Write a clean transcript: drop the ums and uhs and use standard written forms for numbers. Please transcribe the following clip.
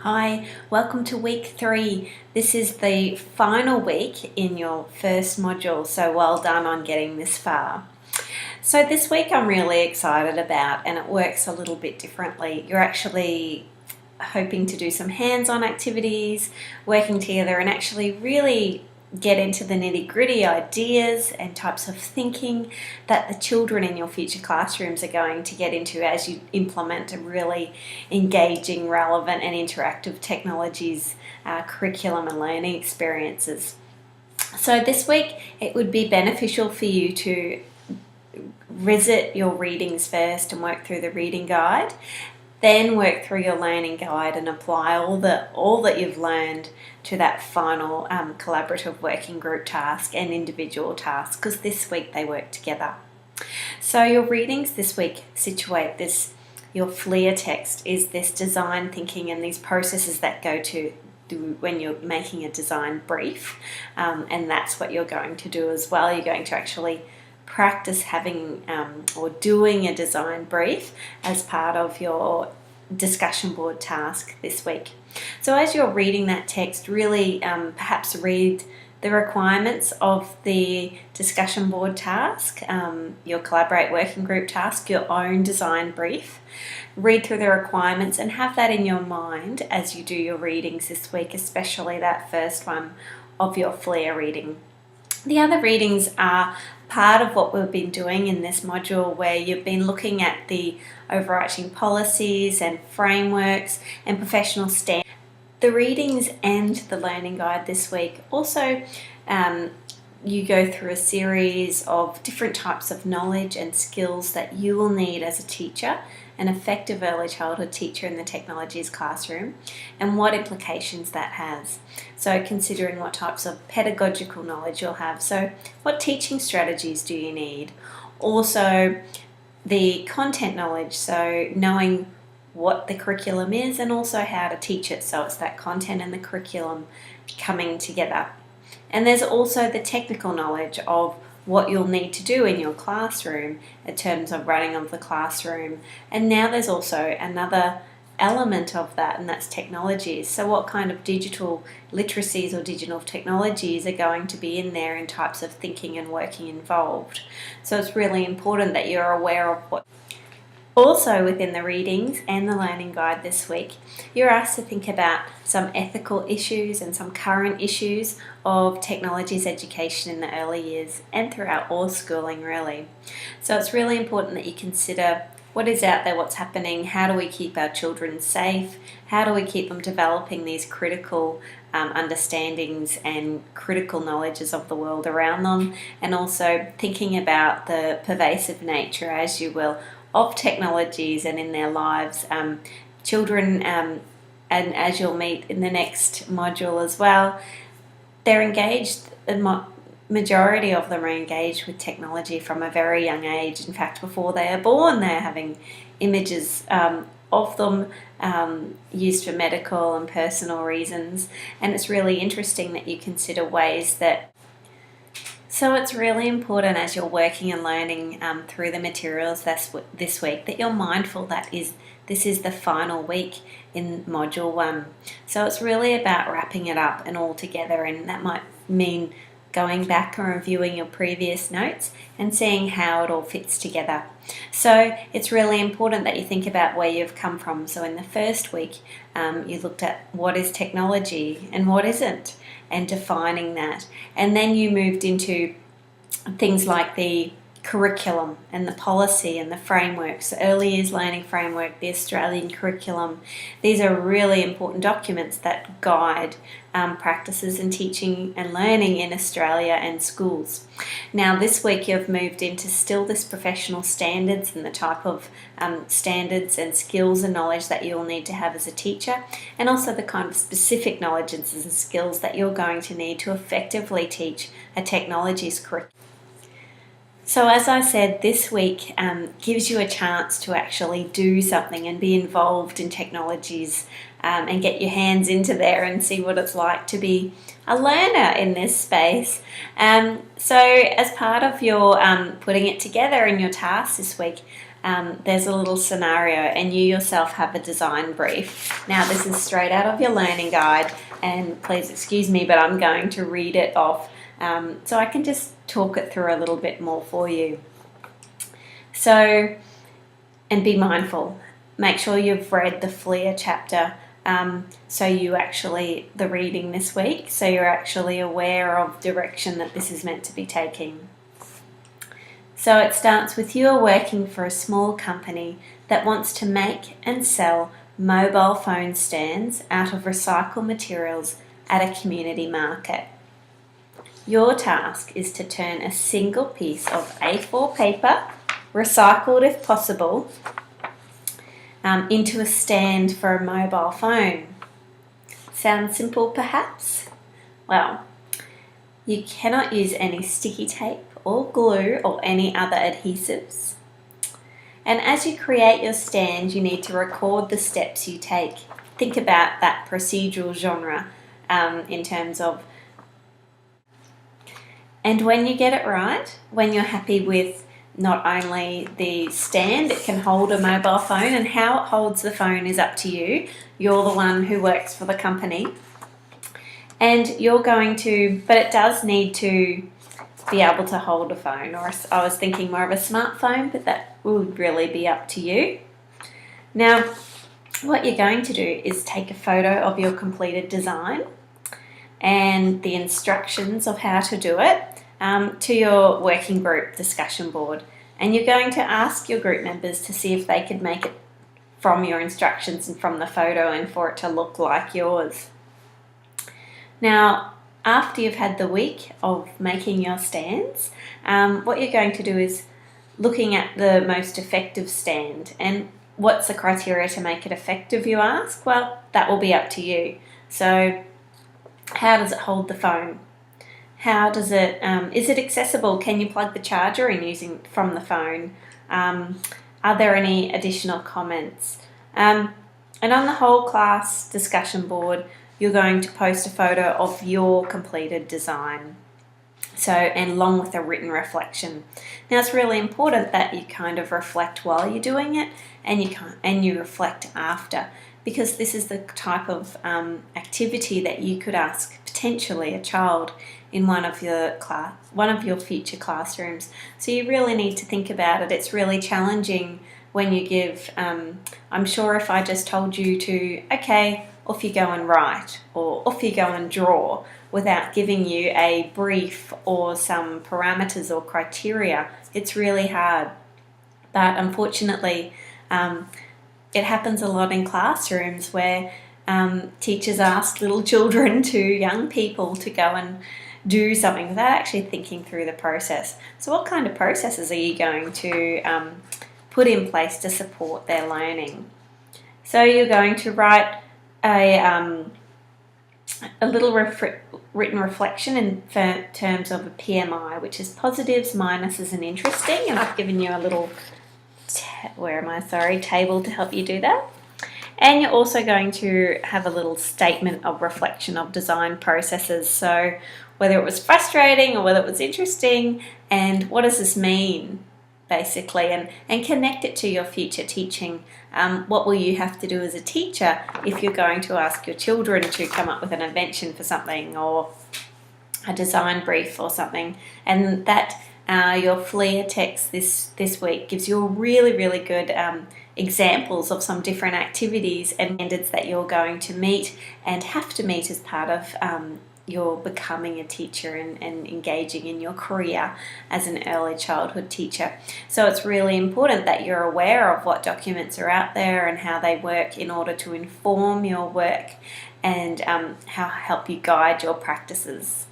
Hi, welcome to week 3. This is the final week in your first module, so well done on getting this far. So this week I'm really excited about, and it works a little bit differently. You're actually hoping to do some hands-on activities, working together and actually really get into the nitty-gritty ideas and types of thinking that the children in your future classrooms are going to get into as you implement a really engaging, relevant and interactive technologies, curriculum and learning experiences. So this week it would be beneficial for you to visit your readings first and work through the reading guide, then work through your learning guide and apply all that you've learned to that final collaborative working group task and individual task, because this week they work together. So your readings this week situate this. Your FLIR text is this design thinking and these processes that go to when you're making a design brief, and that's what you're going to do as well. You're going to actually practice having or doing a design brief as part of your discussion board task this week. So as you're reading that text, really perhaps read the requirements of the discussion board task, your collaborate working group task, your own design brief. Read through the requirements and have that in your mind as you do your readings this week, especially that first one of your FLIR reading. The other readings are part of what we've been doing in this module, where you've been looking at the overarching policies and frameworks and professional standards. The readings and the learning guide this week also you go through a series of different types of knowledge and skills that you will need as a teacher, an effective early childhood teacher in the technologies classroom, and what implications that has. So considering what types of pedagogical knowledge you'll have. So what teaching strategies do you need? Also the content knowledge, so knowing what the curriculum is and also how to teach it. So it's that content and the curriculum coming together. And there's also the technical knowledge of what you'll need to do in your classroom in terms of running of the classroom. And now there's also another element of that, and that's technologies. So what kind of digital literacies or digital technologies are going to be in there in types of thinking and working involved. So it's really important that you're aware of what. Also within the readings and the learning guide this week, you're asked to think about some ethical issues and some current issues of technologies education in the early years and throughout all schooling really. So it's really important that you consider what is out there, what's happening, how do we keep our children safe, how do we keep them developing these critical understandings and critical knowledges of the world around them, and also thinking about the pervasive nature, as you will, of technologies and in their lives. Children, and as you'll meet in the next module as well, they're engaged, the majority of them are engaged with technology from a very young age. In fact, before they are born, they're having images of them used for medical and personal reasons. And it's really interesting that you consider ways that. So it's really important as you're working and learning through the materials this week that you're mindful that this is the final week in Module 1. So it's really about wrapping it up and all together, and that might mean going back and reviewing your previous notes and seeing how it all fits together. So it's really important that you think about where you've come from. So in the first week, you looked at what is technology and what isn't, and defining that. And then you moved into things like the curriculum and the policy and the frameworks, the early years learning framework, the Australian curriculum. These are really important documents that guide practices in teaching and learning in Australia and schools. Now this week you've moved into still this professional standards and the type of standards and skills and knowledge that you'll need to have as a teacher, and also the kind of specific knowledge and skills that you're going to need to effectively teach a technologies curriculum. So as I said, this week gives you a chance to actually do something and be involved in technologies and get your hands into there and see what it's like to be a learner in this space. So as part of your putting it together in your tasks this week, there's a little scenario and you yourself have a design brief. Now this is straight out of your learning guide, and please excuse me, but I'm going to read it off so I can just talk it through a little bit more for you. So, and be mindful, make sure you've read the FLIR chapter, the reading this week, so you're actually aware of direction that this is meant to be taking. So it starts with you are working for a small company that wants to make and sell mobile phone stands out of recycled materials at a community market. Your task is to turn a single piece of A4 paper, recycled if possible, into a stand for a mobile phone. Sounds simple perhaps? Well, you cannot use any sticky tape or glue or any other adhesives. And as you create your stand, you need to record the steps you take. Think about that procedural genre in terms of, and when you get it right, when you're happy with not only the stand, it can hold a mobile phone, and how it holds the phone is up to you. You're the one who works for the company. And you're going to, but it does need to be able to hold a phone, or I was thinking more of a smartphone, but that would really be up to you. Now, what you're going to do is take a photo of your completed design and the instructions of how to do it to your working group discussion board, and you're going to ask your group members to see if they could make it from your instructions and from the photo and for it to look like yours. Now, after you've had the week of making your stands, what you're going to do is looking at the most effective stand. And what's the criteria to make it effective, you ask? Well, that will be up to you. So, how does it hold the phone? How does it, is it accessible? Can you plug the charger in using from the phone? Are there any additional comments? And on the whole class discussion board, you're going to post a photo of your completed design. So, and along with a written reflection. Now, it's really important that you kind of reflect while you're doing it, and you reflect after, because this is the type of activity that you could ask potentially a child in one of your future classrooms. So you really need to think about it. It's really challenging when you give. I'm sure if I just told you to, okay, off you go and write, or off you go and draw, without giving you a brief or some parameters or criteria, it's really hard. But unfortunately, it happens a lot in classrooms where teachers ask little children to young people to go and do something without actually thinking through the process. So what kind of processes are you going to put in place to support their learning? So you're going to write a little written reflection in terms of a PMI, which is positives, minuses, and interesting. And I've given you a little table to help you do that. And you're also going to have a little statement of reflection of design processes. So whether it was frustrating or whether it was interesting, and what does this mean, basically, and connect it to your future teaching. What will you have to do as a teacher if you're going to ask your children to come up with an invention for something, or a design brief or something? And that your FLIR text this week gives you a really, really good examples of some different activities and standards that you're going to meet and have to meet as part of you're becoming a teacher and engaging in your career as an early childhood teacher. So it's really important that you're aware of what documents are out there and how they work in order to inform your work and help you guide your practices.